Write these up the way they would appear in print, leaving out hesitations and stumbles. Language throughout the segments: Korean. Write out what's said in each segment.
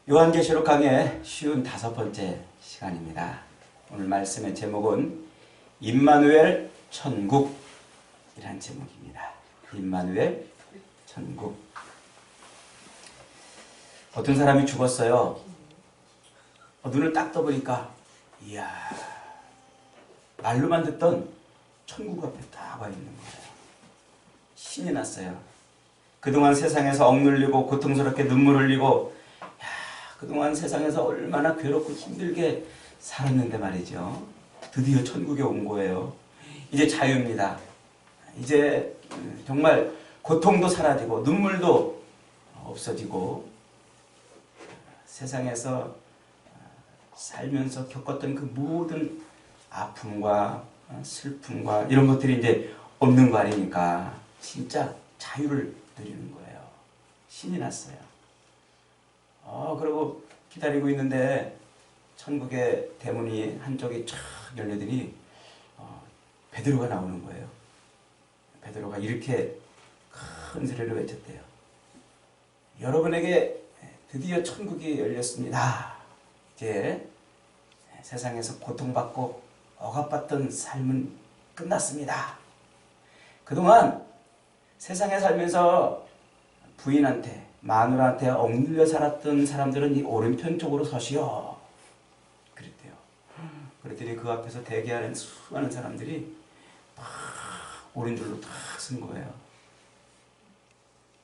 요한계시록 강의 쉬운 5번째 시간입니다. 오늘 말씀의 제목은 임마누엘 천국이라는 제목입니다. 임마누엘 천국. 어떤 사람이 죽었어요. 눈을 딱 떠보니까 이야, 말로만 듣던 천국 앞에 딱 와 있는 거예요. 신이 났어요. 그동안 세상에서 억눌리고 고통스럽게 눈물 흘리고 그동안 세상에서 얼마나 괴롭고 힘들게 살았는데 말이죠. 드디어 천국에 온 거예요. 이제 자유입니다. 이제 정말 고통도 사라지고 눈물도 없어지고 세상에서 살면서 겪었던 그 모든 아픔과 슬픔과 이런 것들이 이제 없는 거 아닙니까? 진짜 자유를 누리는 거예요. 신이 났어요. 그리고 기다리고 있는데 천국의 대문이 한쪽이 쫙 열리더니 베드로가 나오는 거예요. 베드로가 이렇게 큰 소리로 외쳤대요. 여러분에게 드디어 천국이 열렸습니다. 이제 세상에서 고통받고 억압받던 삶은 끝났습니다. 그동안 세상에 살면서 부인한테 마누라한테 억눌려 살았던 사람들은 이 오른편 쪽으로 서시오. 그랬대요. 그랬더니 그 앞에서 대기하는 수많은 사람들이 막 오른쪽으로 탁 쓴 거예요.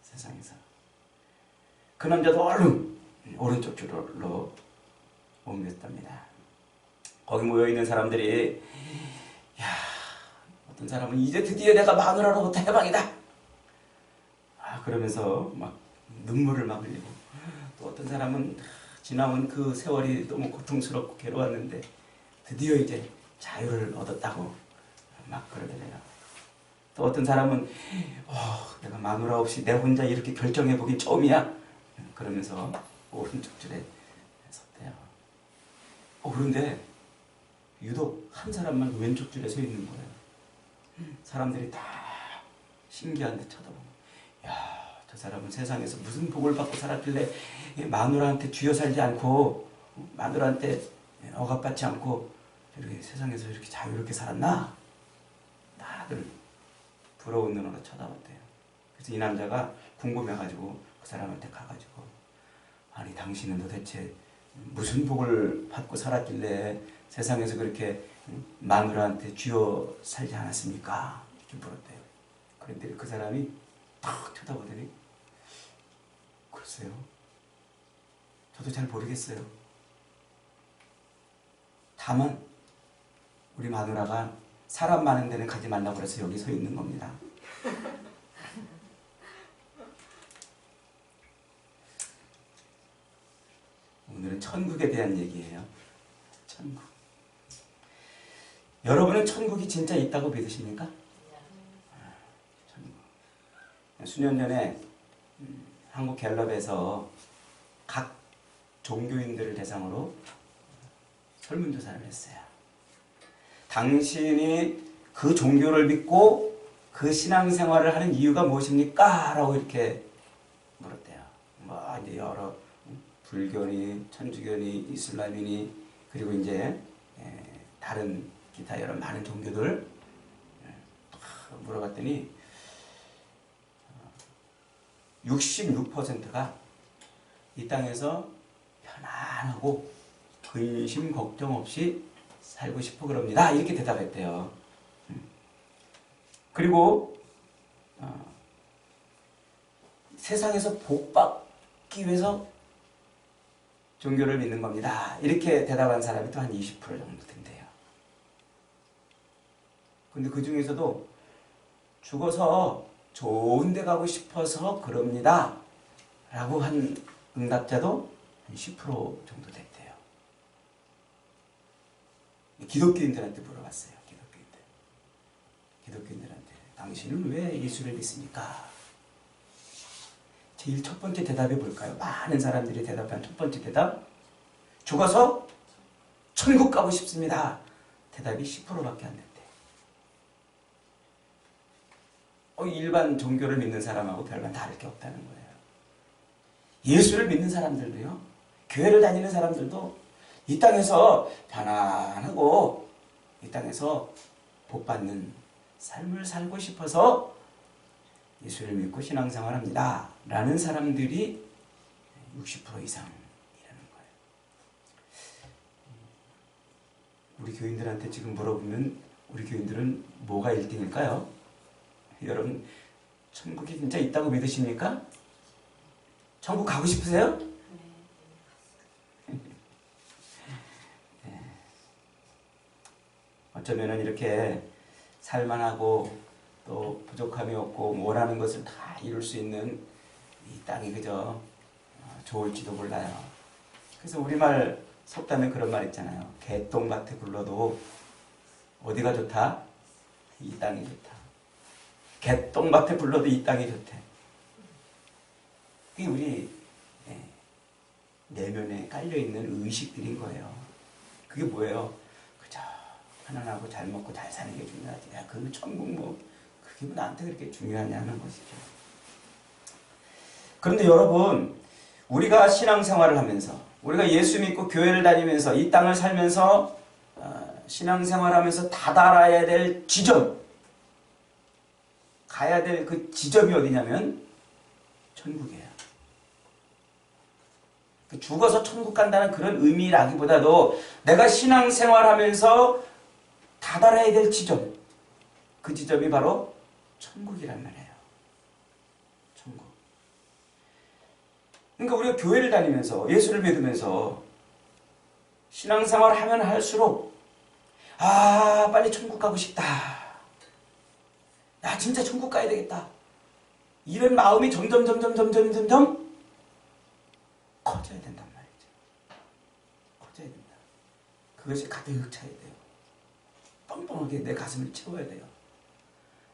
세상에서. 그 남자도 얼른 오른쪽 줄로 옮겼답니다. 거기 모여있는 사람들이 어떤 사람은 이제 드디어 내가 마누라로부터 해방이다. 그러면서 막 눈물을 막 흘리고, 또 어떤 사람은 지나온 그 세월이 너무 고통스럽고 괴로웠는데 드디어 이제 자유를 얻었다고 막 그러더래요. 또 어떤 사람은 내가 마누라 없이 내 혼자 이렇게 결정해보기 처음이야. 그러면서 오른쪽 줄에 섰대요. 그런데 유독 한 사람만 왼쪽 줄에 서 있는 거예요. 사람들이 다 신기한 듯 쳐다보고, 저 사람은 세상에서 무슨 복을 받고 살았길래 마누라한테 쥐어 살지 않고 마누라한테 억압받지 않고 이렇게 세상에서 이렇게 자유롭게 살았나? 다들 부러운 눈으로 쳐다봤대요. 그래서 이 남자가 궁금해가지고 그 사람한테 가가지고, 아니 당신은 도대체 무슨 복을 받고 살았길래 세상에서 그렇게 마누라한테 쥐어 살지 않았습니까? 이렇게 물었대요. 그런데 그 사람이 탁 쳐다보더니, 글쎄요, 저도 잘 모르겠어요. 다만 우리 마누라가 사람 많은 데는 가지 말라고 그래서 여기 서 있는 겁니다. 오늘은 천국에 대한 얘기예요. 천국. 여러분은 천국이 진짜 있다고 믿으십니까? 천국. 수년 전에 한국 갤럽에서 각 종교인들을 대상으로 설문조사를 했어요. 당신이 그 종교를 믿고 그 신앙생활을 하는 이유가 무엇입니까? 라고 이렇게 물었대요. 이제 여러 불교니 천주교니 이슬람이니 그리고 이제 다른 기타 여러 많은 종교들 물어봤더니 66%가 이 땅에서 편안하고 근심 걱정 없이 살고 싶어 그럽니다. 이렇게 대답했대요. 그리고 세상에서 복 받기 위해서 종교를 믿는 겁니다. 이렇게 대답한 사람이 또 한 20% 정도 된대요. 근데 그 중에서도 죽어서 좋은 데 가고 싶어서 그럽니다. 라고 한 응답자도 한 10% 정도 됐대요. 기독교인들한테 물어봤어요. 기독교인들한테 당신은 왜 예수를 믿습니까? 제일 첫 번째 대답해 볼까요? 많은 사람들이 대답한 첫 번째 대답, 죽어서 천국 가고 싶습니다. 대답이 10%밖에 안 됐대. 일반 종교를 믿는 사람하고 별반 다를 게 없다는 거예요. 예수를 믿는 사람들도요, 교회를 다니는 사람들도 이 땅에서 편안하고 이 땅에서 복받는 삶을 살고 싶어서 예수를 믿고 신앙생활합니다 라는 사람들이 60% 이상이라는 거예요. 우리 교인들한테 지금 물어보면 우리 교인들은 뭐가 1등일까요? 여러분 천국이 진짜 있다고 믿으십니까? 천국 가고 싶으세요? 네. 어쩌면 이렇게 살만하고 또 부족함이 없고 원하는 것을 다 이룰 수 있는 이 땅이 그저 좋을지도 몰라요. 그래서 우리말 속담에 그런 말 있잖아요. 개똥밭에 굴러도 어디가 좋다? 이 땅이 좋다. 개똥밭에 굴러도 이 땅이 좋대. 그게 우리 내면에 깔려있는 의식들인 거예요. 그게 뭐예요? 그저 편안하고 잘 먹고 잘 사는 게 중요하지. 야, 그 천국 그게 나한테 그렇게 중요하냐는 것이죠. 그런데 여러분, 우리가 신앙생활을 하면서, 우리가 예수 믿고 교회를 다니면서 이 땅을 살면서 신앙생활하면서 다다라야 될 지점, 가야 될 그 지점이 어디냐면 천국이에요. 죽어서 천국 간다는 그런 의미라기보다도 내가 신앙생활하면서 다다라야 될 지점, 그 지점이 바로 천국이란 말이에요. 천국. 그러니까 우리가 교회를 다니면서 예수를 믿으면서 신앙생활을 하면 할수록 빨리 천국 가고 싶다. 나 진짜 천국 가야 되겠다. 이런 마음이 점점 커져야 된단 말이죠. 커져야 된다. 그것이 가득 차야 돼요. 뻥뻥하게 내 가슴을 채워야 돼요.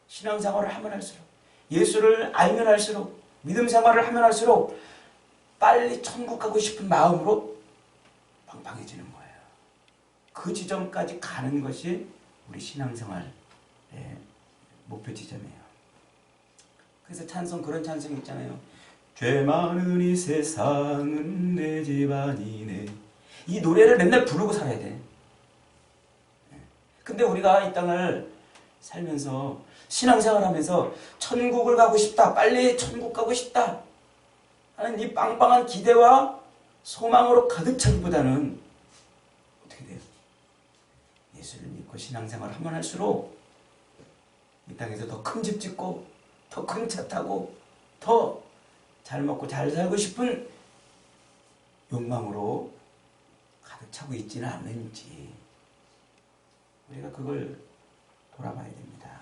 신앙생활을 하면 할수록, 예수를 알면 할수록, 믿음 생활을 하면 할수록 빨리 천국 가고 싶은 마음으로 빵빵해지는 거예요. 그 지점까지 가는 것이 우리 신앙생활의 목표 지점이에요. 그래서 찬송, 그런 찬송이 있잖아요. 죄 많은 이 세상은 내 집 아니네. 이 노래를 맨날 부르고 살아야 돼. 근데 우리가 이 땅을 살면서 신앙생활하면서 천국을 가고 싶다, 빨리 천국 가고 싶다 하는 이 빵빵한 기대와 소망으로 가득 차기보다는 어떻게 돼요? 예수를 믿고 신앙생활을 하면 할수록 이 땅에서 더 큰 집 짓고 더 큰 차 타고 더 잘 먹고 잘 살고 싶은 욕망으로 가득 차고 있지는 않는지 우리가 그걸 돌아봐야 됩니다.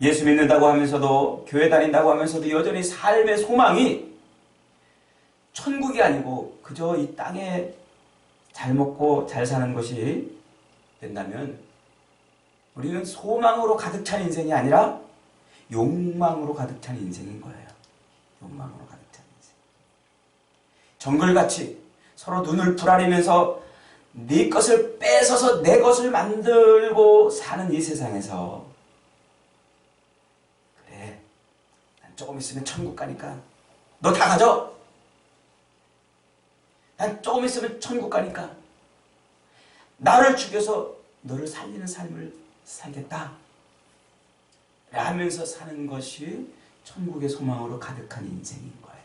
예수 믿는다고 하면서도, 교회 다닌다고 하면서도 여전히 삶의 소망이 천국이 아니고 그저 이 땅에 잘 먹고 잘 사는 것이 된다면 우리는 소망으로 가득 찬 인생이 아니라 욕망으로 가득 찬 인생인 거예요. 욕망으로 가득 찬 인생. 정글같이 서로 눈을 부라리면서 네 것을 뺏어서 내 것을 만들고 사는 이 세상에서, 그래, 난 조금 있으면 천국 가니까 너 다 가져. 난 조금 있으면 천국 가니까 나를 죽여서 너를 살리는 삶을 살겠다 라면서 사는 것이 천국의 소망으로 가득한 인생인 거예요.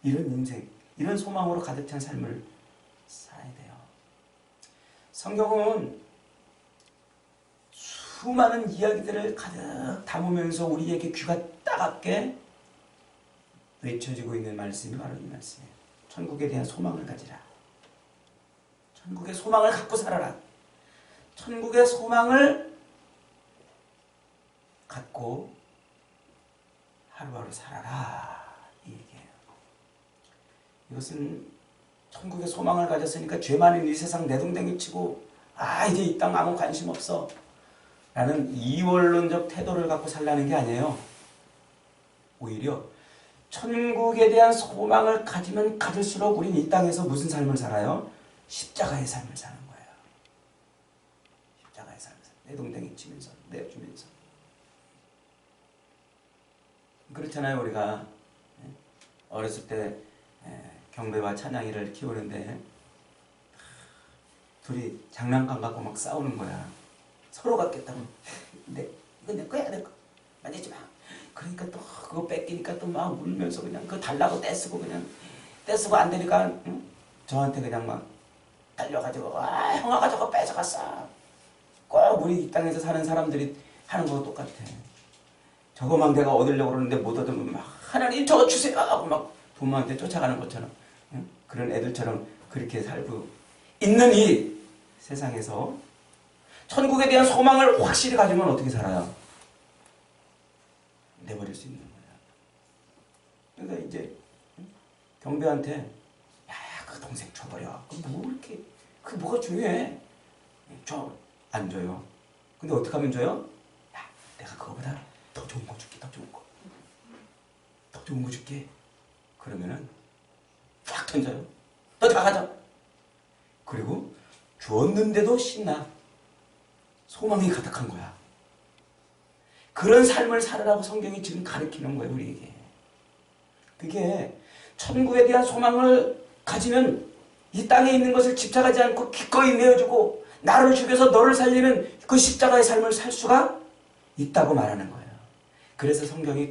이런 인생, 이런 소망으로 가득 찬 삶을 살아야 돼요. 성경은 수많은 이야기들을 가득 담으면서 우리에게 귀가 따갑게 외쳐지고 있는 말씀이 바로 이 말씀이에요. 천국에 대한 소망을 가지라. 천국의 소망을 갖고 살아라. 천국의 소망을 갖고 하루하루 살아라, 이 얘기예요. 이것은 천국의 소망을 가졌으니까 죄 많은 이 세상 내동댕이 치고 이제 이 땅 아무 관심 없어 라는 이원론적 태도를 갖고 살라는 게 아니에요. 오히려 천국에 대한 소망을 가지면 가질수록 우리는 이 땅에서 무슨 삶을 살아요? 십자가의 삶을 사는 거예요. 십자가의 삶을 내동댕이 치면서 내주면서. 그렇잖아요. 우리가 어렸을 때 경배와 찬양이를 키우는데 둘이 장난감 갖고 막 싸우는 거야. 서로 갖겠다고. 근데 이거 내 거야, 내 거. 만지지 마. 그러니까 또 그거 뺏기니까 또 막 울면서 그냥 그거 달라고 떼쓰고 그냥 떼쓰고 안 되니까 응? 저한테 그냥 막 달려가지고 아 형아가 저거 뺏어갔어. 꼭 우리 이 땅에서 사는 사람들이 하는 거 똑같아. 저거 막 내가 얻으려고 그러는데 못 얻으면 막 하나님 저거 주세요 하고 막 부모한테 쫓아가는 것처럼 응? 그런 애들처럼 그렇게 살고 있는 이 세상에서 천국에 대한 소망을 확실히 가지면 어떻게 살아요? 내버릴 수 있는 거야. 그러니까 이제 경배한테 야, 그 동생 줘버려. 뭐 이렇게 그 뭐가 중요해? 줘. 안 줘요. 근데 어떻게 하면 줘요? 야, 내가 그거보다 더 좋은 거 줄게. 더 좋은 거. 더 좋은 거 줄게. 그러면은 확 던져요. 너 나가자. 그리고 주었는데도 신나. 소망이 가득한 거야. 그런 삶을 살으라고 성경이 지금 가르치는 거예요, 우리에게. 그게 천국에 대한 소망을 가지면 이 땅에 있는 것을 집착하지 않고 기꺼이 내어주고 나를 죽여서 너를 살리는 그 십자가의 삶을 살 수가 있다고 말하는 거예요. 그래서 성경이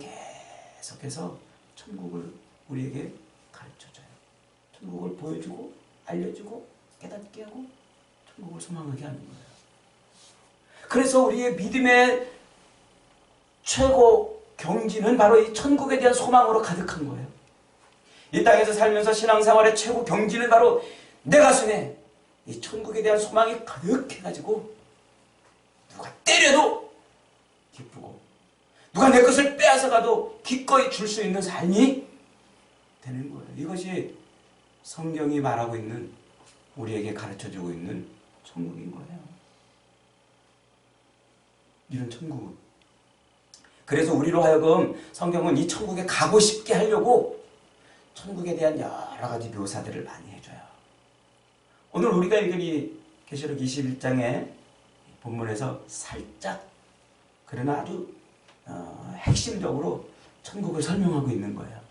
계속해서 천국을 우리에게 가르쳐줘요. 천국을 보여주고 알려주고 깨닫게 하고 천국을 소망하게 하는 거예요. 그래서 우리의 믿음의 최고 경지는 바로 이 천국에 대한 소망으로 가득한 거예요. 이 땅에서 살면서 신앙생활의 최고 경지는 바로 내 가슴에 이 천국에 대한 소망이 가득해가지고 누가 때려도 기쁘고 누가 내 것을 빼앗아가도 기꺼이 줄 수 있는 삶이 되는 거예요. 이것이 성경이 말하고 있는 우리에게 가르쳐주고 있는 천국인 거예요. 이런 천국. 그래서 우리로 하여금 성경은 이 천국에 가고 싶게 하려고 천국에 대한 여러 가지 묘사들을 많이 해줘요. 오늘 우리가 읽은 이 계시록 21장의 본문에서 살짝 그러나 아주 핵심적으로 천국을 설명하고 있는 거예요.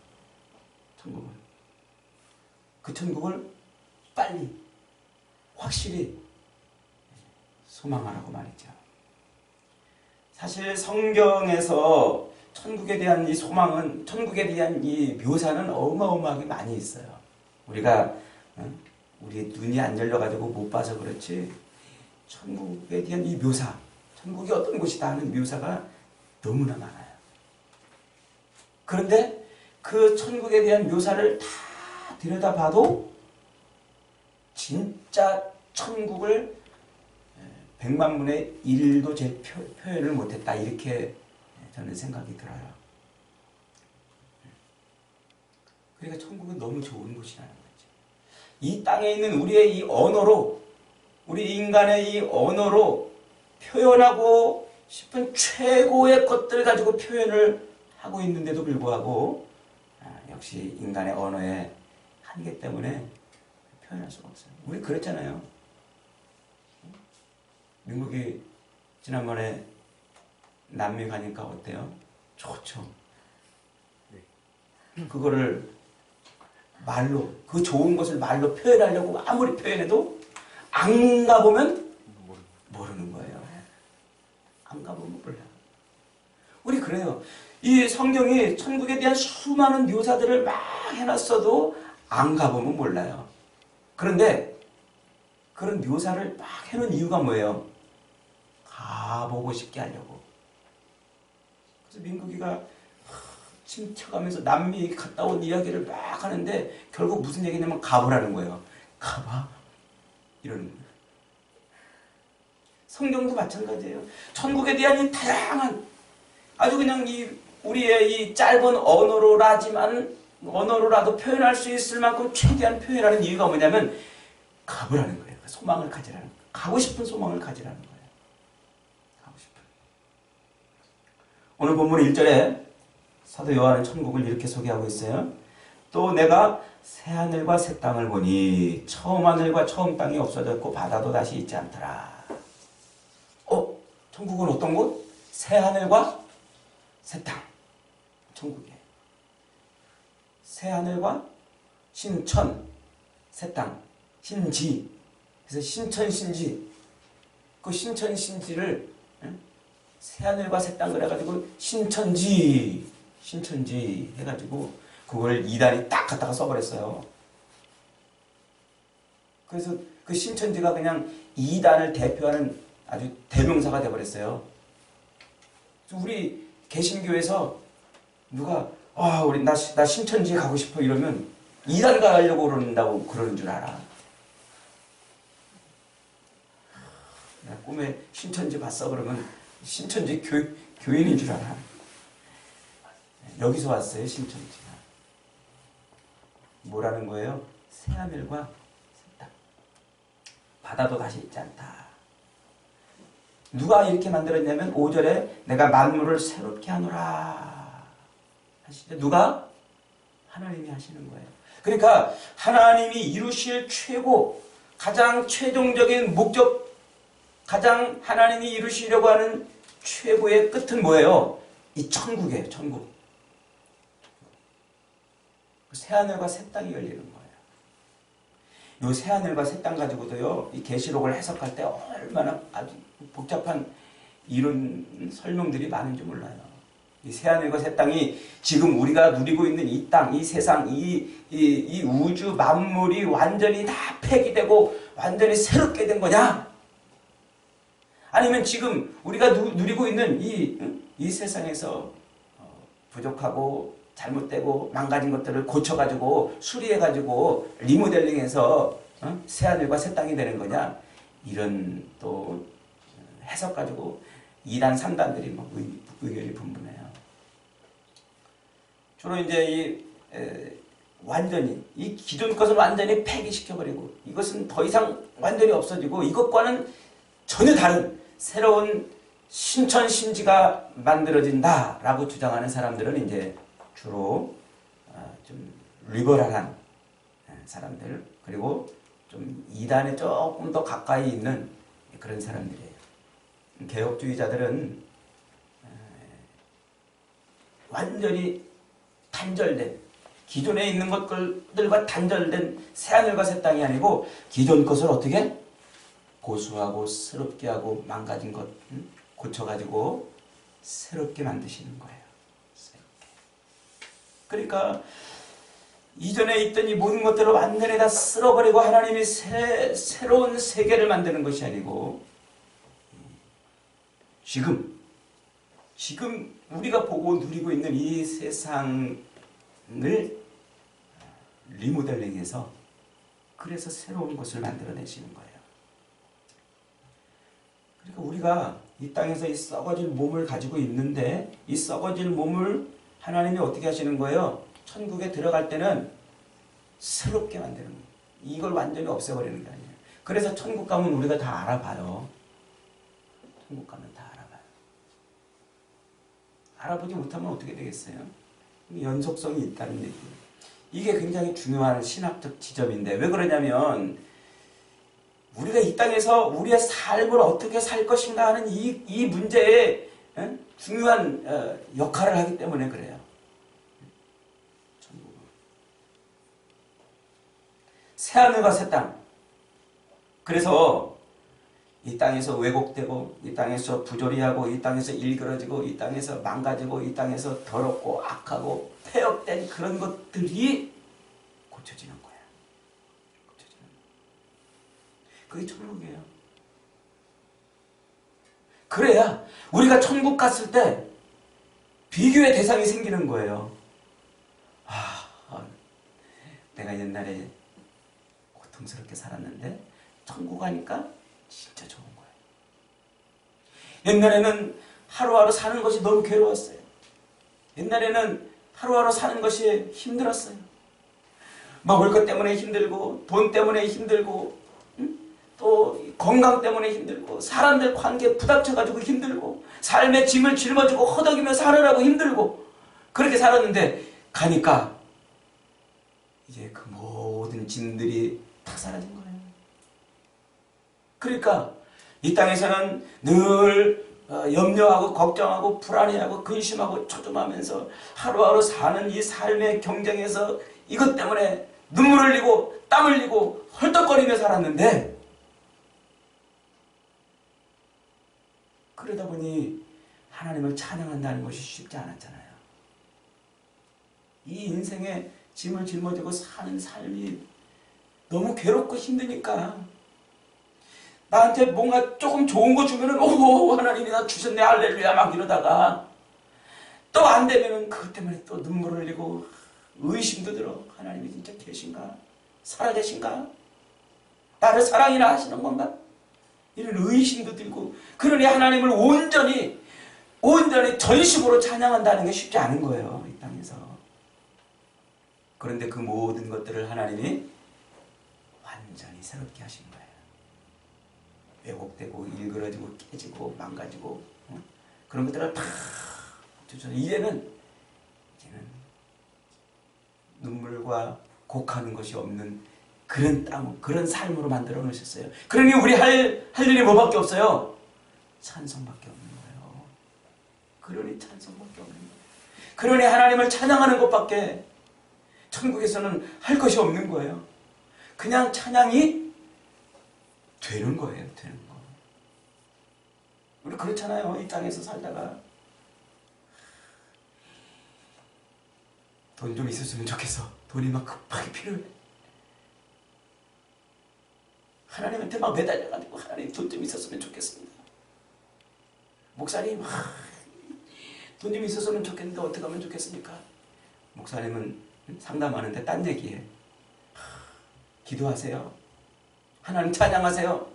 천국을. 그 천국을 빨리 확실히 소망하라고 말이죠. 사실 성경에서 천국에 대한 이 소망은, 천국에 대한 이 묘사는 어마어마하게 많이 있어요. 우리가 우리 눈이 안 열려가지고 못 봐서 그렇지 천국에 대한 이 묘사, 천국이 어떤 곳이다 하는 묘사가 너무나 많아요. 그런데 그 천국에 대한 묘사를 다 들여다봐도 진짜 천국을 100만분의 1도 제 표현을 못했다, 이렇게 저는 생각이 들어요. 그러니까 천국은 너무 좋은 곳이라는 거죠. 이 땅에 있는 우리의 이 언어로, 우리 인간의 이 언어로 표현하고 싶은 최고의 것들 가지고 표현을 하고 있는데도 불구하고 역시 인간의 언어의 한계 때문에 표현할 수가 없어요. 우리 그랬잖아요. 미국이 지난번에 남미 가니까 어때요? 좋죠. 그거를 말로, 그 좋은 것을 말로 표현하려고 아무리 표현해도 안 가보면 모르는 거예요. 안 가보면 몰라요. 우리 그래요. 이 성경이 천국에 대한 수많은 묘사들을 막 해놨어도 안 가보면 몰라요. 그런데 그런 묘사를 막 해놓은 이유가 뭐예요? 가보고 싶게 하려고. 그래서 민국이가 침 튀어가면서 남미 갔다 온 이야기를 막 하는데 결국 무슨 얘기냐면 가보라는 거예요. 가봐. 이러는 거예요. 성경도 마찬가지예요. 천국에 대한 이 다양한 아주 그냥 이 우리의 이 짧은 언어로라도 표현할 수 있을 만큼 최대한 표현하는 이유가 뭐냐면 가보라는 거예요. 소망을 가지라는 거예요. 가고 싶은 소망을 가지라는 거예요. 가고 싶은. 오늘 본문 1절에 사도 요한은 천국을 이렇게 소개하고 있어요. 또 내가 새 하늘과 새 땅을 보니 처음 하늘과 처음 땅이 없어졌고 바다도 다시 있지 않더라. 천국은 어떤 곳? 새 하늘과 새 땅. 천국에 새 하늘과 신천, 새 땅, 신지. 그래서 신천신지. 그 신천신지를 새하늘과 새 땅 그래가지고 신천지 해가지고 그걸 이단이 딱 갖다가 써버렸어요. 그래서 그 신천지가 그냥 이단을 대표하는 아주 대명사가 돼버렸어요. 우리 개신교에서 누가 우리 나 신천지에 가고 싶어 이러면 이단 가려고 그런다고 그러는 줄 알아. 나 꿈에 신천지 봤어 그러면 신천지 교인인 줄 알아. 여기서 왔어요 신천지가. 뭐라는 거예요? 새하늘과 새 땅. 바다도 다시 있지 않다. 누가 이렇게 만들었냐면 5절에 내가 만물을 새롭게 하노라 하시죠. 누가? 하나님이 하시는 거예요. 그러니까 하나님이 이루실 최고 가장 최종적인 목적, 가장 하나님이 이루시려고 하는 최고의 끝은 뭐예요? 이 천국이에요. 천국. 새하늘과 새 땅이 열리는 거예요. 이 새하늘과 새 땅 가지고도요, 이 계시록을 해석할 때 얼마나 아주 복잡한 이론 설명들이 많은지 몰라요. 이 새하늘과 새 땅이 지금 우리가 누리고 있는 이 땅, 이 세상, 이 우주 만물이 완전히 다 폐기되고 완전히 새롭게 된 거냐? 아니면 지금 우리가 누리고 있는 이 세상에서 부족하고 잘못되고 망가진 것들을 고쳐가지고 수리해가지고 리모델링해서 새하늘과 새 땅이 되는 거냐? 이런 또 해석 가지고 2단, 3단들이 뭐 의견이 분분해요. 주로 이제 완전히 이 기존 것을 완전히 폐기시켜버리고 이것은 더 이상 완전히 없어지고 이것과는 전혀 다른 새로운 신천신지가 만들어진다라고 주장하는 사람들은 이제 주로 좀 리버럴한 사람들, 그리고 좀 이단에 조금 더 가까이 있는 그런 사람들이에요. 개혁주의자들은 완전히 단절된, 기존에 있는 것들과 단절된 새하늘과 새 땅이 아니고 기존 것을 어떻게 고수하고 새롭게 하고 망가진 것 고쳐가지고 새롭게 만드시는 거예요. 새롭게. 그러니까 이전에 있던 이 모든 것들을 완전히 다 쓸어버리고 하나님이 새로운 세계를 만드는 것이 아니고 지금 우리가 보고 누리고 있는 이 세상을 리모델링해서 그래서 새로운 것을 만들어내시는 거예요. 그러니까 우리가 이 땅에서 이 썩어질 몸을 가지고 있는데 이 썩어질 몸을 하나님이 어떻게 하시는 거예요? 천국에 들어갈 때는 새롭게 만드는 거예요. 이걸 완전히 없애버리는 게 아니에요. 그래서 천국 가면 우리가 다 알아봐요. 천국 가면 다 알아봐요. 알아보지 못하면 어떻게 되겠어요? 연속성이 있다는 얘기예요. 이게 굉장히 중요한 신학적 지점인데 왜 그러냐면 우리가 이 땅에서 우리의 삶을 어떻게 살 것인가 하는 이 문제에 중요한 역할을 하기 때문에 그래요. 새하늘과 새 땅. 그래서 이 땅에서 왜곡되고 이 땅에서 부조리하고 이 땅에서 일그러지고 이 땅에서 망가지고 이 땅에서 더럽고 악하고 폐역된 그런 것들이 고쳐지는 거예요. 고쳐지는 거예요. 그게 천국이에요. 그래야 우리가 천국 갔을 때 비교의 대상이 생기는 거예요. 내가 옛날에 고통스럽게 살았는데 천국 가니까 진짜 좋은 거예요. 옛날에는 하루하루 사는 것이 너무 괴로웠어요. 옛날에는 하루하루 사는 것이 힘들었어요. 먹을 것 때문에 힘들고 돈 때문에 힘들고 또 건강 때문에 힘들고 사람들 관계에 부닥쳐가지고 힘들고 삶의 짐을 짊어지고 허덕이며 살아라고 힘들고 그렇게 살았는데 가니까 이제 그 모든 짐들이 다 사라진 거예요. 그러니까 이 땅에서는 늘 염려하고 걱정하고 불안해하고 근심하고 초조하면서 하루하루 사는 이 삶의 경쟁에서 이것 때문에 눈물 흘리고 땀 흘리고 헐떡거리며 살았는데, 그러다 보니 하나님을 찬양한다는 것이 쉽지 않았잖아요. 이 인생에 짐을 짊어지고 사는 삶이 너무 괴롭고 힘드니까 나한테 뭔가 조금 좋은 거 주면은 오, 하나님이 나 주셨네, 할렐루야 막 이러다가 또 안 되면은 그것 때문에 또 눈물 흘리고 의심도 들어. 하나님이 진짜 계신가? 살아계신가? 나를 사랑이나 하시는 건가? 이런 의심도 들고, 그러니 하나님을 온전히 전심으로 찬양한다는 게 쉽지 않은 거예요, 이 땅에서. 그런데 그 모든 것들을 하나님이 완전히 새롭게 하신 거예요. 왜곡되고 일그러지고 깨지고 망가지고 그런 것들을 다 이제는 눈물과 곡하는 것이 없는 그런 땅, 그런 삶으로 만들어 놓으셨어요. 그러니 우리 할 일이 뭐밖에 없어요? 찬송밖에 없는 거예요. 그러니 찬송밖에 없는 거예요. 그러니 하나님을 찬양하는 것밖에 천국에서는 할 것이 없는 거예요. 그냥 찬양이 되는 거예요. 되는 거. 우리 그렇잖아요. 이 땅에서 살다가 돈 좀 있었으면 좋겠어. 돈이 막 급하게 필요해. 하나님한테 막 매달려가지고, 하나님 돈 좀 있었으면 좋겠습니다. 목사님, 돈 좀 있었으면 좋겠는데 어떻게 하면 좋겠습니까? 목사님은 상담하는데 딴 얘기해. 기도하세요. 하나님 찬양하세요.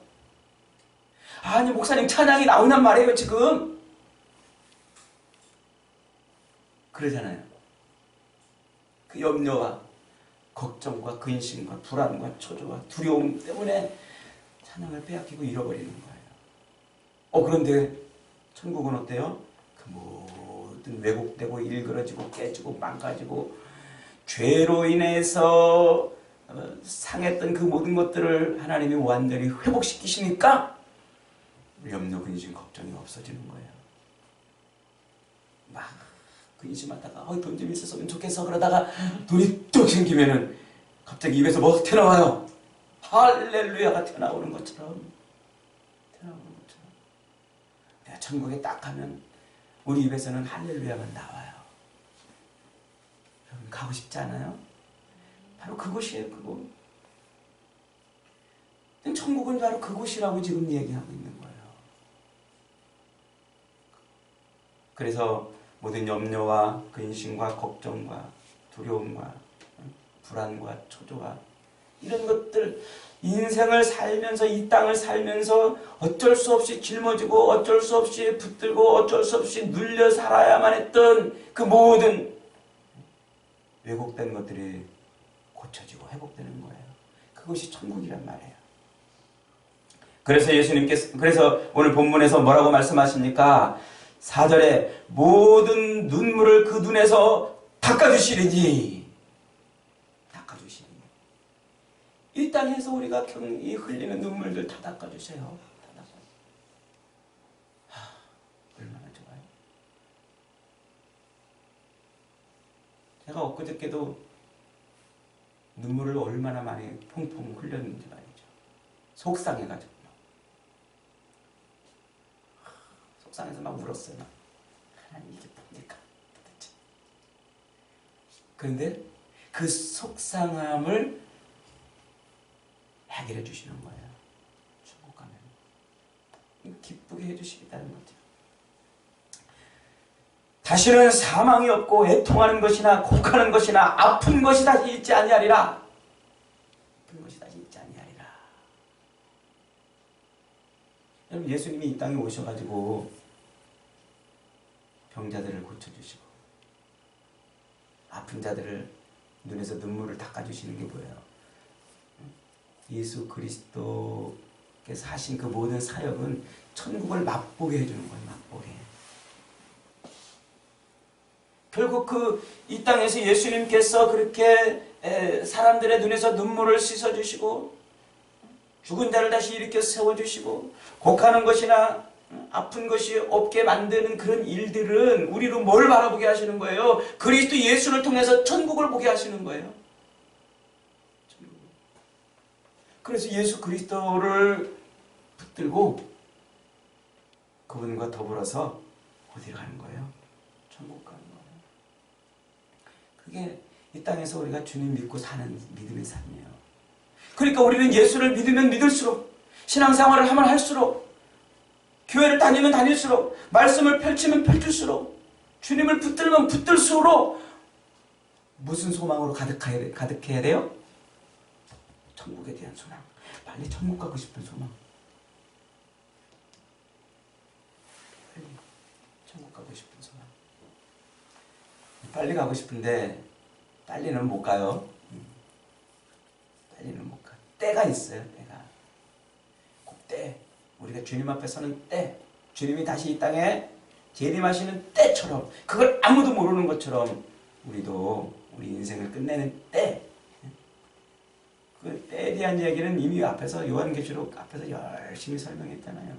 아니 목사님 찬양이 나오란 말이에요 지금. 그러잖아요. 그 염려와 걱정과 근심과 불안과 초조와 두려움 때문에 찬양을 빼앗기고 잃어버리는 거예요. 그런데 천국은 어때요? 그 모든 왜곡되고 일그러지고 깨지고 망가지고 죄로 인해서 상했던 그 모든 것들을 하나님이 완전히 회복시키시니까 염려, 근심, 걱정이 없어지는 거예요. 막 근심하다가 돈 좀 있었으면 좋겠어 그러다가 돈이 뚝 생기면은 갑자기 입에서 뭐가 튀어나와요. 할렐루야가 튀어나오는 것처럼. 내가 천국에 딱 가면 우리 입에서는 할렐루야만 나와요. 여러분 가고 싶지 않아요? 바로 그곳이에요. 그곳. 천국은 바로 그곳이라고 지금 얘기하고 있는 거예요. 그래서 모든 염려와 근심과 걱정과 두려움과 불안과 초조와 이런 것들, 인생을 살면서, 이 땅을 살면서 어쩔 수 없이 짊어지고 어쩔 수 없이 붙들고 어쩔 수 없이 눌려 살아야만 했던 그 모든 왜곡된 것들이 고쳐지고 회복되는 거예요. 그것이 천국이란 말이에요. 그래서 오늘 본문에서 뭐라고 말씀하십니까? 4절에 모든 눈물을 그 눈에서 닦아주시리니. 이 땅에서 우리가 이 흘리는 눈물들 다 닦아주세요. 얼마나 좋아요. 제가 엊그저께도 눈물을 얼마나 많이 퐁퐁 흘렸는지 말이죠. 속상해가지고 속상해서 막 울었어요. 하나님 이게 뭡니까 도대체. 그런데 그 속상함을 해결해 주시는 거예요. 천국 가면 기쁘게 해주시겠다는 거죠. 다시는 사망이 없고 애통하는 것이나 곡하는 것이나 아픈 것이 다시 있지 아니하리라. 아픈 것이 다시 있지 아니하리라. 여러분 예수님이 이 땅에 오셔가지고 병자들을 고쳐주시고 아픈 자들을 눈에서 눈물을 닦아주시는 게 뭐예요? 예수 그리스도께서 하신 그 모든 사역은 천국을 맛보게 해주는 거예요. 맛보게. 결국 이 땅에서 예수님께서 그렇게 사람들의 눈에서 눈물을 씻어주시고 죽은 자를 다시 일으켜 세워주시고 곡하는 것이나 아픈 것이 없게 만드는 그런 일들은 우리로 뭘 바라보게 하시는 거예요? 그리스도 예수를 통해서 천국을 보게 하시는 거예요. 그래서 예수 그리스도를 붙들고 그분과 더불어서 어디로 가는 거예요? 천국 가는 거예요. 그게 이 땅에서 우리가 주님 믿고 사는 믿음의 삶이에요. 그러니까 우리는 예수를 믿으면 믿을수록, 신앙생활을 하면 할수록, 교회를 다니면 다닐수록, 말씀을 펼치면 펼칠수록, 주님을 붙들면 붙들수록 무슨 소망으로 가득해야 돼요? 천국에 대한 소망. 빨리 천국 가고 싶은 소망. 빨리 천국 가고 싶은 소망. 빨리 가고 싶은데 빨리는 못 가요. 빨리는 못 가. 때가 있어요. 때가. 꼭 때. 우리가 주님 앞에 서는 때. 주님이 다시 이 땅에 재림하시는 때처럼, 그걸 아무도 모르는 것처럼 우리도 우리 인생을 끝내는 때. 그 때에 대한 이야기는 이미 앞에서 요한계시록 앞에서 열심히 설명했잖아요.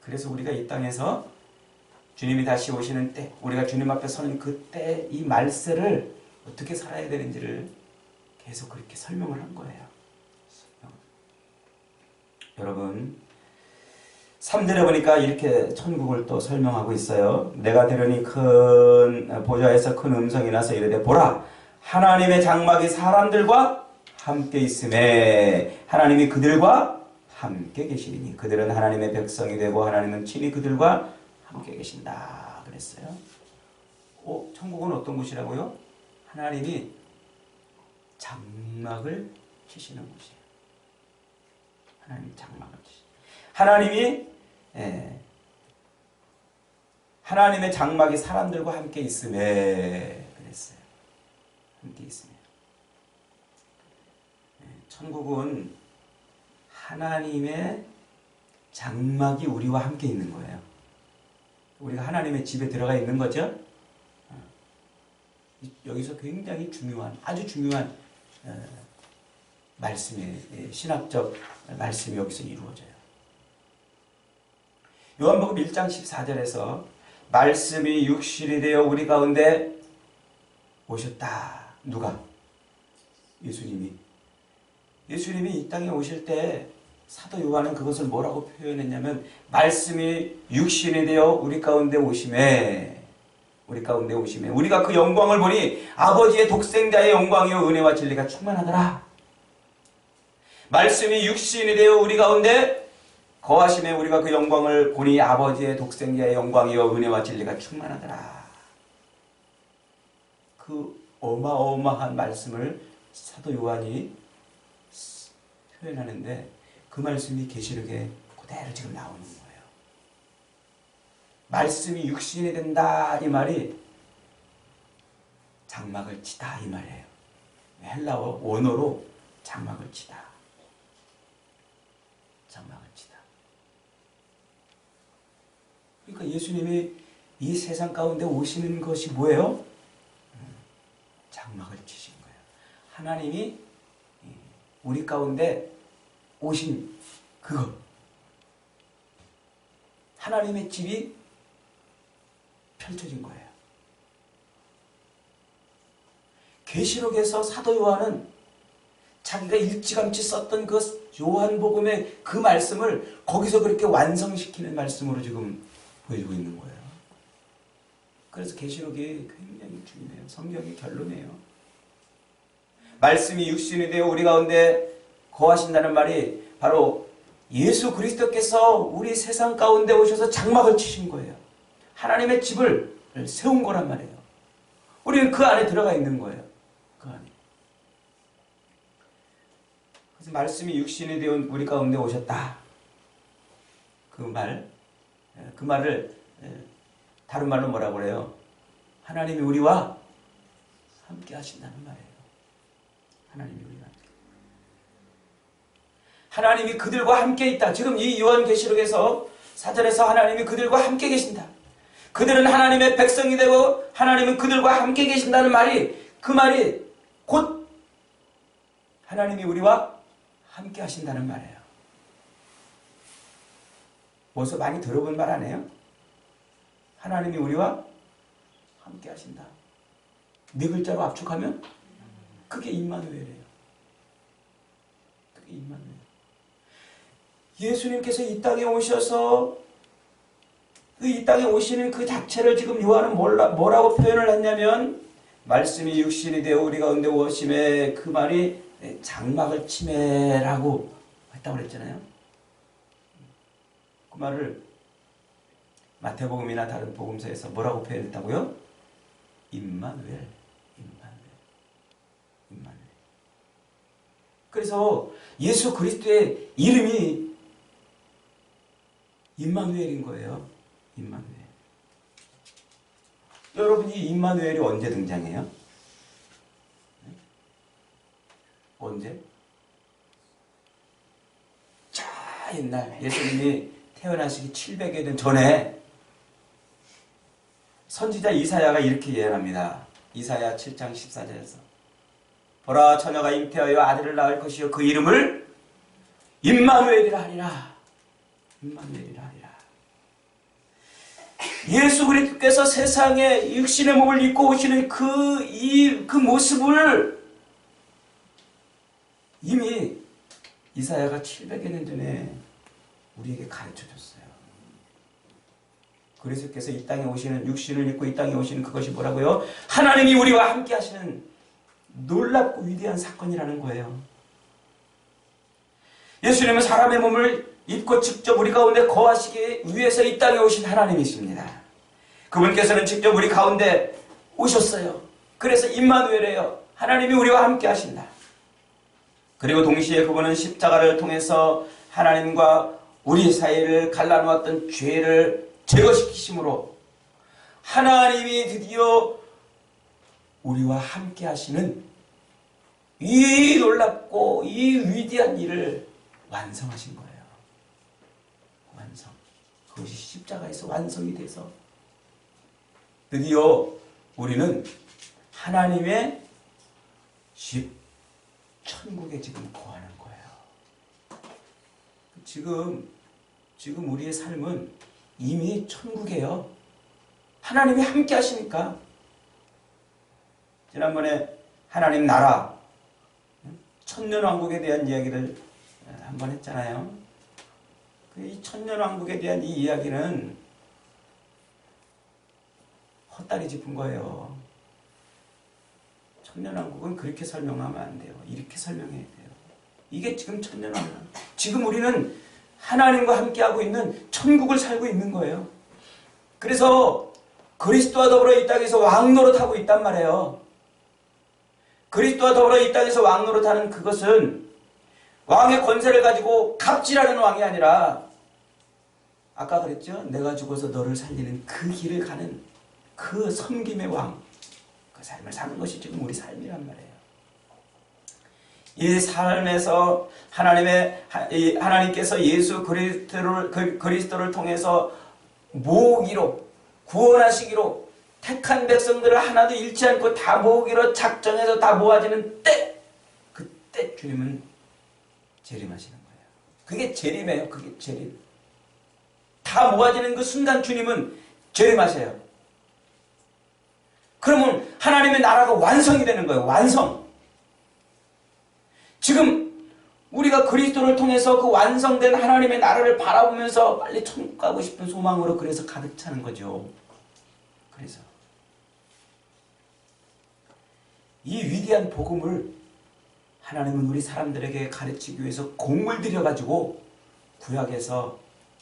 그래서 우리가 이 땅에서 주님이 다시 오시는 때, 우리가 주님 앞에 서는 그때 이 말세를 어떻게 살아야 되는지를 계속 그렇게 설명을 한 거예요. 여러분, 3절에 보니까 이렇게 천국을 또 설명하고 있어요. 내가 들으니 큰 보좌에서 큰 음성이 나서 이르되 보라, 하나님의 장막이 사람들과 함께 있음에 하나님이 그들과 함께 계시리니 그들은 하나님의 백성이 되고 하나님은 친히 그들과 함께 계신다 그랬어요. 천국은 어떤 곳이라고요? 하나님이 장막을 치시는 곳이에요. 하나님이 장막을 치시는, 하나님의 장막이 사람들과 함께 있음에 그랬어요. 함께 있음에. 천국은 하나님의 장막이 우리와 함께 있는 거예요. 우리가 하나님의 집에 들어가 있는 거죠. 여기서 굉장히 중요한, 아주 중요한 말씀이, 신학적 말씀이 여기서 이루어져요. 요한복음 1장 14절에서 말씀이 육신이 되어 우리 가운데 오셨다. 누가? 예수님이 이 땅에 오실 때 사도 요한은 그것을 뭐라고 표현했냐면, 말씀이 육신이 되어 우리 가운데 오심에 우리가 그 영광을 보니 아버지의 독생자의 영광이요 은혜와 진리가 충만하더라. 말씀이 육신이 되어 우리 가운데 거하심에 우리가 그 영광을 보니 아버지의 독생자의 영광이요 은혜와 진리가 충만하더라. 그 어마어마한 말씀을 사도 요한이 표현하는데, 그 말씀이 계시록에 그대로 지금 나오는 거예요. 말씀이 육신이 된다 이 말이 장막을 치다 이 말이에요. 헬라어 원어로 장막을 치다. 장막을 치다. 그러니까 예수님이 이 세상 가운데 오시는 것이 뭐예요? 장막을 치신 거예요. 하나님이 우리 가운데 오신 그거. 하나님의 집이 펼쳐진 거예요. 계시록에서 사도 요한은 자기가 일찌감치 썼던 그 요한복음의 그 말씀을 거기서 그렇게 완성시키는 말씀으로 지금 보여주고 있는 거예요. 그래서 계시록이 굉장히 중요해요. 성경의 결론이에요. 말씀이 육신이 되어 우리 가운데 거하신다는 말이 바로 예수 그리스도께서 우리 세상 가운데 오셔서 장막을 치신 거예요. 하나님의 집을 세운 거란 말이에요. 우리는 그 안에 들어가 있는 거예요. 그 안에. 그래서 말씀이 육신이 되어 우리 가운데 오셨다. 그 말을 다른 말로 뭐라고 그래요? 하나님이 우리와 함께 하신다는 말이에요. 하나님이 우리와 함께. 하나님이 그들과 함께 있다. 지금 이 요한계시록에서 사절에서 하나님이 그들과 함께 계신다. 그들은 하나님의 백성이 되고 하나님은 그들과 함께 계신다는 말이, 그 말이 곧 하나님이 우리와 함께 하신다는 말이에요. 벌써 많이 들어본 말 아니에요? 하나님이 우리와 함께 하신다. 네 글자로 압축하면 그게 임마누엘이에요. 임마누엘. 예수님께서 이 땅에 오셔서 이 땅에 오시는 그 자체를 지금 요한은 뭐라고 표현을 했냐면, 말씀이 육신이 되어 우리 가운데 오심에, 그 말이 장막을 치매라고 했다고 그랬잖아요. 그 말을 마태복음이나 다른 복음서에서 뭐라고 표현했다고요? 임마누엘. 그래서 예수 그리스도의 이름이 임마누엘인 거예요. 임마누엘. 여러분, 이 임마누엘이 언제 등장해요? 언제? 자, 옛날 예수님이 태어나시기 700여 년 전에 선지자 이사야가 이렇게 예언합니다. 이사야 7장 14절에서 보라, 처녀가 잉태하여 아들을 낳을 것이요 그 이름을 임마누엘이라 하리라. 임마누엘이라 하리라. 예수 그리스도께서 세상에 육신의 몸을 입고 오시는 그 모습을 이미 이사야가 700여 년 전에 우리에게 가르쳐줬어요. 그리스도께서 이 땅에 오시는, 육신을 입고 이 땅에 오시는 그것이 뭐라고요? 하나님이 우리와 함께 하시는 놀랍고 위대한 사건이라는 거예요. 예수님은 사람의 몸을 입고 직접 우리 가운데 거하시기 위해서 이 땅에 오신 하나님이십니다. 그분께서는 직접 우리 가운데 오셨어요. 그래서 임마누엘이에요. 하나님이 우리와 함께 하신다. 그리고 동시에 그분은 십자가를 통해서 하나님과 우리 사이를 갈라놓았던 죄를 제거시키심으로 하나님이 드디어 우리와 함께 하시는 이 놀랍고 이 위대한 일을 완성하신 거예요. 완성. 그것이 십자가에서 완성이 돼서 드디어 우리는 하나님의 집 천국에 지금 거하는 거예요. 지금 우리의 삶은 이미 천국이에요. 하나님이 함께 하시니까. 지난번에 하나님 나라, 천년왕국에 대한 이야기를 한번 했잖아요. 이 천년왕국에 대한 이 이야기는 헛다리 짚은 거예요. 천년왕국은 그렇게 설명하면 안 돼요. 이렇게 설명해야 돼요. 이게 지금 천년왕국. 지금 우리는 하나님과 함께하고 있는 천국을 살고 있는 거예요. 그래서 그리스도와 더불어 이 땅에서 왕노릇하고 있단 말이에요. 그리스도와 더불어 이 땅에서 왕노릇하는 그것은 왕의 권세를 가지고 갑질하는 왕이 아니라, 아까 그랬죠? 내가 죽어서 너를 살리는 그 길을 가는 그 섬김의 왕, 그 삶을 사는 것이 지금 우리 삶이란 말이에요. 이 삶에서 하나님께서 예수 그리스도를 통해서 모으기로, 구원하시기로, 택한 백성들을 하나도 잃지 않고 다 모으기로 작정해서 다 모아지는 때, 그때 주님은 재림하시는 거예요. 그게 재림이에요. 그게 재림. 다 모아지는 그 순간 주님은 재림하세요. 그러면 하나님의 나라가 완성이 되는 거예요. 완성. 지금 우리가 그리스도를 통해서 그 완성된 하나님의 나라를 바라보면서 빨리 천국 가고 싶은 소망으로 그래서 가득 차는 거죠. 그래서 이 위대한 복음을 하나님은 우리 사람들에게 가르치기 위해서 공을 들여가지고 구약에서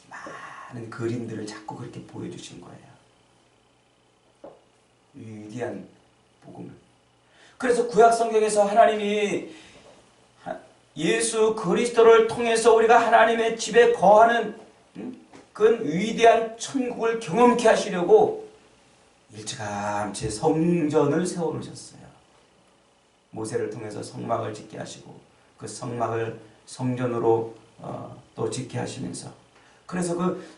많은 그림들을 자꾸 그렇게 보여주신 거예요. 위대한 복음을. 그래서 구약 성경에서 하나님이 예수 그리스도를 통해서 우리가 하나님의 집에 거하는 그 위대한 천국을 경험케 하시려고 일찌감치 성전을 세워놓으셨어요. 모세를 통해서 성막을 짓게 하시고 그 성막을 성전으로 또 짓게 하시면서, 그래서 그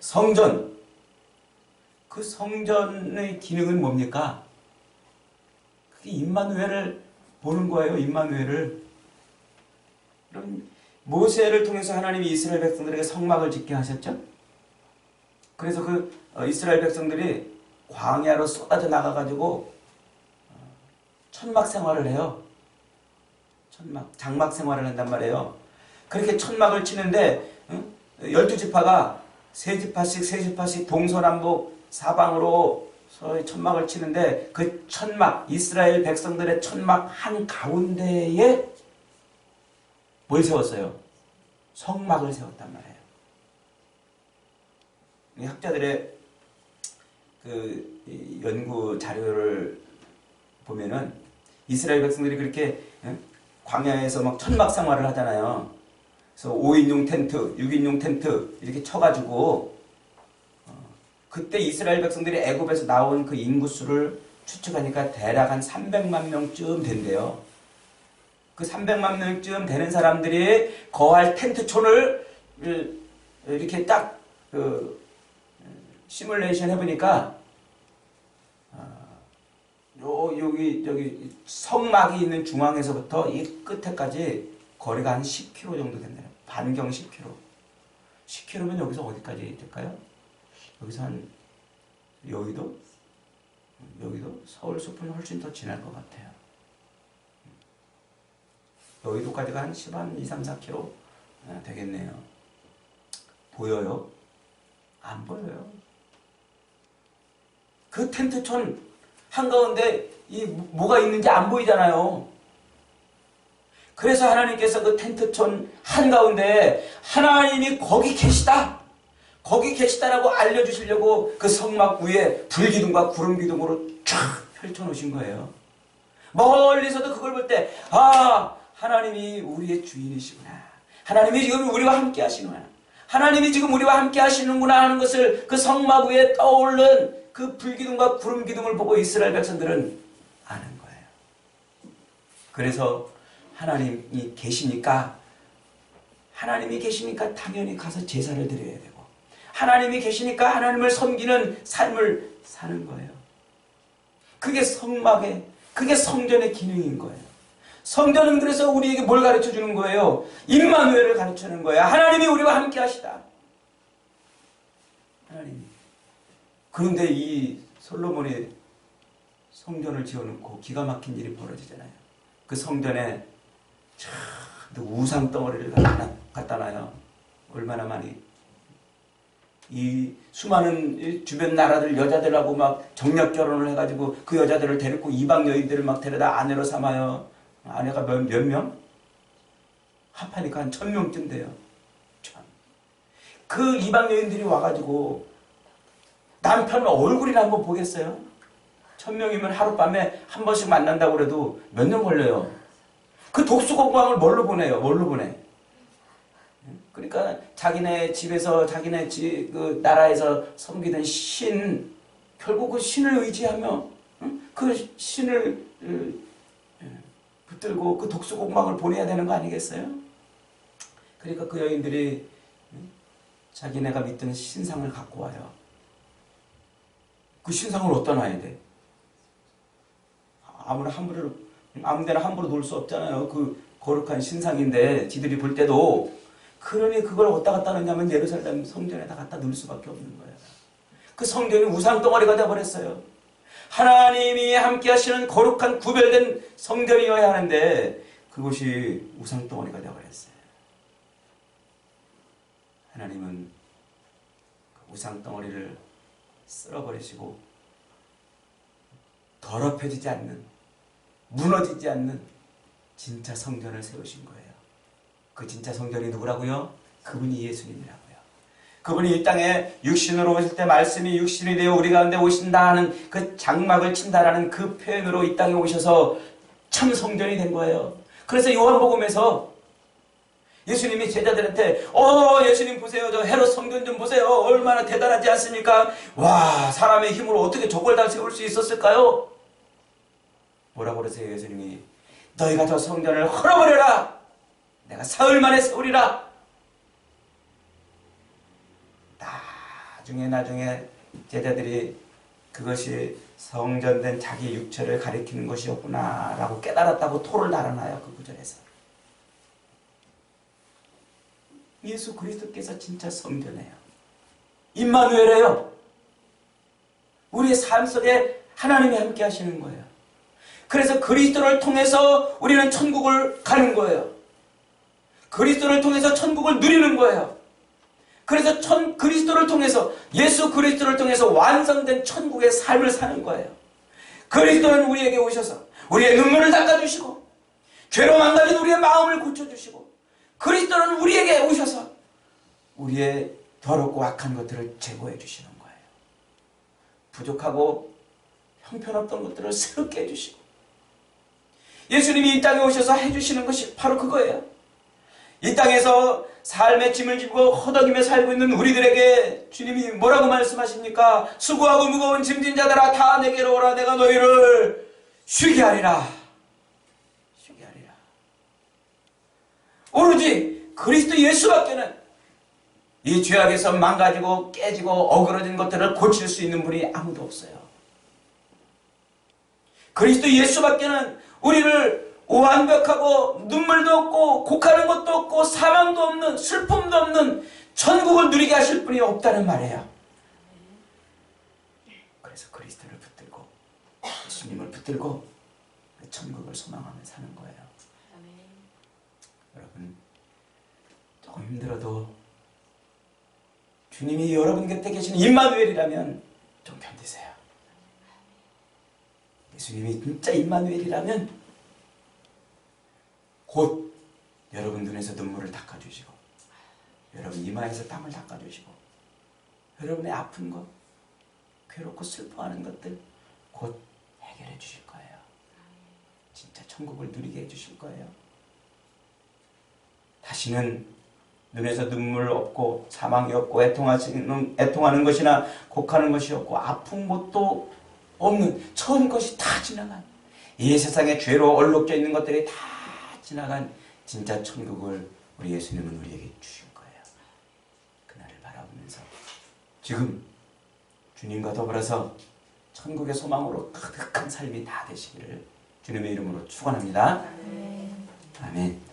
성전의 기능은 뭡니까? 그게 임마누엘을 보는 거예요. 임마누엘을. 그럼 모세를 통해서 하나님이 이스라엘 백성들에게 성막을 짓게 하셨죠. 그래서 그 이스라엘 백성들이 광야로 쏟아져 나가가지고 천막 생활을 해요. 장막 생활을 한단 말이에요. 그렇게 천막을 치는데 12지파가 세 지파씩 동서남북 사방으로 서로 천막을 치는데 그 천막, 이스라엘 백성들의 천막 한가운데에 뭘 세웠어요? 성막을 세웠단 말이에요. 이 학자들의 그 연구 자료를 보면은 이스라엘 백성들이 그렇게 광야에서 막 천막 생활을 하잖아요. 그래서 5인용 텐트, 6인용 텐트 이렇게 쳐가지고 그때 이스라엘 백성들이 애굽에서 나온 그 인구수를 추측하니까 대략 한 300만 명쯤 된대요. 그 300만 명쯤 되는 사람들이 거할 텐트촌을 이렇게 딱 시뮬레이션 해보니까 여기 성막이 있는 중앙에서부터 이 끝에까지 거리가 한 10km 정도 된대요. 반경 10km. 10km면 여기서 어디까지 될까요? 여기서 한 여의도 서울 숲은 훨씬 더 지날 것 같아요. 여의도까지가 한 2, 3, 4km 되겠네요. 보여요? 안 보여요. 그 텐트촌 한가운데 뭐가 있는지 안 보이잖아요. 그래서 하나님께서 그 텐트촌 한가운데 하나님이 거기 계시다라고 알려주시려고 그 성막 위에 불기둥과 구름기둥으로 쫙 펼쳐놓으신 거예요. 멀리서도 그걸 볼 때 하나님이 우리의 주인이시구나. 하나님이 지금 우리와 함께 하시는구나. 하나님이 지금 우리와 함께 하시는구나 하는 것을 그 성막 위에 떠오른 그 불기둥과 구름기둥을 보고 이스라엘 백성들은 아는 거예요. 그래서 하나님이 계시니까 당연히 가서 제사를 드려야 되고 하나님이 계시니까 하나님을 섬기는 삶을 사는 거예요. 그게 그게 성전의 기능인 거예요. 성전은 그래서 우리에게 뭘 가르쳐 주는 거예요? 임마누엘을 가르쳐 주는 거예요. 하나님이 우리와 함께 하시다. 하나님. 그런데 이 솔로몬이 성전을 지어놓고 기가 막힌 일이 벌어지잖아요. 그 성전에 우상 덩어리를 갖다 놔요. 얼마나 많이. 이 수많은 주변 나라들 여자들하고 막 정략 결혼을 해가지고 그 여자들을 데리고 이방 여인들을 막 데려다 아내로 삼아요. 아내가 몇 명? 합하니까 한 1000명쯤 돼요. 참. 그 이방 여인들이 와가지고 남편 얼굴이나 한번 보겠어요? 1000명이면 하룻밤에 한 번씩 만난다고 그래도 몇 년 걸려요. 그 독수공방을 뭘로 보내요? 뭘로 보내? 그러니까 자기네 집에서 그 나라에서 섬기던 신, 결국 그 신을 의지하며 그 신을 붙들고 그 독수공방을 보내야 되는 거 아니겠어요? 그러니까 그 여인들이 자기네가 믿던 신상을 갖고 와요. 그 신상을 어디다 놔야 돼? 아무 데나 함부로 놓을 수 없잖아요. 그 거룩한 신상인데 지들이 볼 때도. 그러니 그걸 어디다 갖다 놓냐면 예루살렘 성전에다 갖다 놓을 수밖에 없는 거예요. 그 성전이 우상덩어리가 되어버렸어요. 하나님이 함께 하시는 거룩한 구별된 성전이어야 하는데 그곳이 우상덩어리가 되어버렸어요. 하나님은 그 우상덩어리를 쓸어버리시고 더럽혀지지 않는, 무너지지 않는 진짜 성전을 세우신 거예요. 그 진짜 성전이 누구라고요? 그분이 예수님이라고요. 그분이 이 땅에 육신으로 오실 때 말씀이 육신이 되어 우리 가운데 오신다 하는 그 장막을 친다라는 그 표현으로 이 땅에 오셔서 참 성전이 된 거예요. 그래서 요한복음에서 예수님이 제자들한테 예수님 보세요. 저 헤롯 성전 좀 보세요. 얼마나 대단하지 않습니까? 와, 사람의 힘으로 어떻게 저걸 다 세울 수 있었을까요? 뭐라고 그러세요? 예수님이 너희가 저 성전을 헐어버려라. 내가 사흘 만에 세우리라. 나중에 제자들이 그것이 성전된 자기 육체를 가리키는 것이었구나 라고 깨달았다고 토를 달아나요. 그 구절에서. 예수 그리스도께서 진짜 성전이에요. 임마누엘이에요. 우리의 삶 속에 하나님이 함께 하시는 거예요. 그래서 그리스도를 통해서 우리는 천국을 가는 거예요. 그리스도를 통해서 천국을 누리는 거예요. 그래서 그리스도를 통해서, 예수 그리스도를 통해서 완성된 천국의 삶을 사는 거예요. 그리스도는 우리에게 오셔서 우리의 눈물을 닦아주시고, 죄로 망가진 우리의 마음을 고쳐주시고, 그리스도는 우리에게 오셔서 우리의 더럽고 악한 것들을 제거해 주시는 거예요. 부족하고 형편없던 것들을 새롭게 해주시고, 예수님이 이 땅에 오셔서 해주시는 것이 바로 그거예요. 이 땅에서 삶의 짐을 지고 허덕이며 살고 있는 우리들에게 주님이 뭐라고 말씀하십니까? 수고하고 무거운 짐진 자들아 다 내게로 오라. 내가 너희를 쉬게 하리라. 쉬게 하리라. 오로지 그리스도 예수밖에는 이 죄악에서 망가지고 깨지고 어그러진 것들을 고칠 수 있는 분이 아무도 없어요. 그리스도 예수밖에는 우리를 완벽하고 눈물도 없고 곡하는 것도 없고 사망도 없는, 슬픔도 없는 천국을 누리게 하실 분이 없다는 말이에요. 그래서 그리스도를 붙들고 예수님을 붙들고 천국을 소망하며 사는 거예요. 여러분, 조금 힘들어도 주님이 여러분 곁에 계신 임마누엘이라면 좀 견디세요. 예수님이 진짜 임마누엘이라면 곧 여러분 눈에서 눈물을 닦아주시고, 여러분 이마에서 땀을 닦아주시고, 여러분의 아픈 것, 괴롭고 슬퍼하는 것들 곧 해결해 주실 거예요. 진짜 천국을 누리게 해주실 거예요. 다시는 눈에서 눈물 없고 사망이 없고 애통하는 것이나 곡하는 것이 없고 아픈 것도 없는 처음 것이 다 지나간, 이 세상에 죄로 얼룩져 있는 것들이 다 지나간 진짜 천국을 우리 예수님은 우리에게 주실 거예요. 그날을 바라보면서 지금 주님과 더불어서 천국의 소망으로 가득한 삶이 다 되시기를 주님의 이름으로 축원합니다. 아멘.